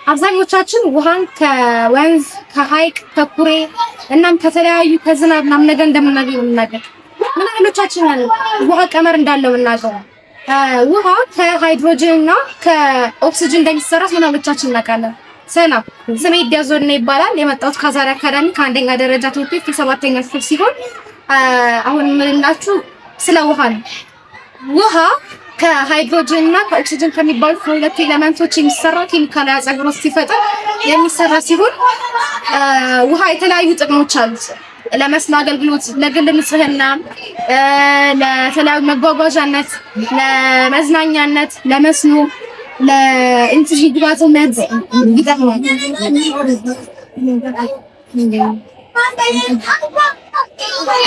አብዛኞቻችን ውሃን ከወንዝ ከሐይቅ ከኩሬ እናም ከተለያዩ ከዝናብ ምናምን ነገር እንደምናገኝ እናገር። ምን አይነቶቻችን ውሃ ቀመር እንዳለው እናገር። ውሃ ከሃይድሮጅን እና ከኦክሲጅን እንደሚሰራ ምን አይነቶቻችን እናውቃለን? ሰላም ስሜ ዲያዞን ይባላል። የመጣሁት ከዛሬ አካዳሚ ከአንደኛ ደረጃ ትምህርት ቤት የሰባተኛ ክፍል ሲሆን አሁን ምንላችሁ ስለ ውሃ ነው። ውሃ ከሃይድሮጅን እና ከኦክሲጅን ከሚባሉት ሁለት ኤሌመንቶች የሚሰራ ኬሚካል አጸግብሮት ሲፈጠር የሚሰራ ሲሆን ውሃ የተለያዩ ጥቅሞች አሉት። ለመስኖ አገልግሎት፣ ለግል ንጽህና፣ ለተለያዩ መጓጓዣነት፣ ለመዝናኛነት፣ ለመስኖ፣ ለኢንዱስትሪ ግብዓትነት ይጠቅማል።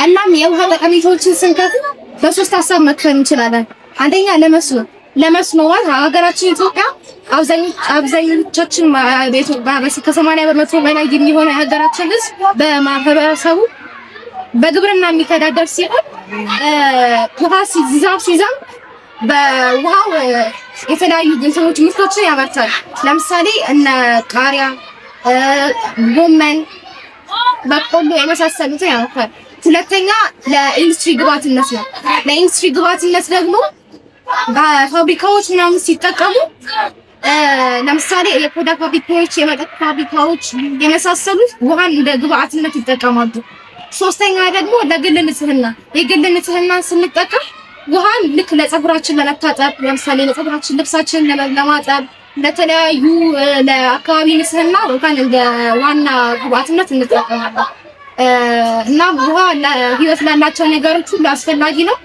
እናም የውሃ ጠቀሜታዎችን ስንከፍል በሶስት ሀሳብ መክፈል እንችላለን። አንደኛ ለመስኖ ማለት ሀገራችን ኢትዮጵያ አብዛኞቻችን ከ80 በመቶ በላይ የሚሆነ የሀገራችን ሕዝብ በማህበረሰቡ በግብርና የሚተዳደር ሲሆን ውሃ ሲዘንብ በውሃው የተለያዩ ምርቶችን ያመርታል። ለምሳሌ እነ ቃሪያ፣ ጎመን፣ በቆሎ የመሳሰሉትን ያመርታል። ሁለተኛ ለኢንዱስትሪ ግብዓትነት ነው። ለኢንዱስትሪ ግብዓትነት ደግሞ በፋብሪካዎች ምናምን ሲጠቀሙ ለምሳሌ የቆዳ ፋብሪካዎች፣ የመጠጥ ፋብሪካዎች የመሳሰሉት ውሃን እንደ ግብዓትነት ይጠቀማሉ። ሶስተኛ ደግሞ ለግል ንጽህና፣ የግል ንጽህናን ስንጠቀም ውሃን ልክ ለፀጉራችን ለመታጠብ፣ ለምሳሌ ለፀጉራችን ልብሳችን ለማጠብ፣ ለተለያዩ ለአካባቢ ንጽህና ውሃን እንደ ዋና ግብዓትነት እንጠቀማለን። እና ውሃ ለህይወት ላላቸው ነገሮች ሁሉ አስፈላጊ ነው።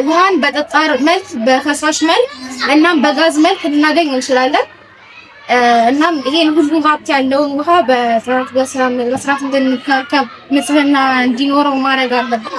ውሃን በጠጣር መልክ፣ በፈሳሽ መልክ እናም በጋዝ መልክ ልናገኝ እንችላለን። እናም ይሄን ሁሉ ሀብት ያለውን ውሃ በስርዓት እንድንከባከብ ንጽህና እንዲኖረው ማድረግ አለብን።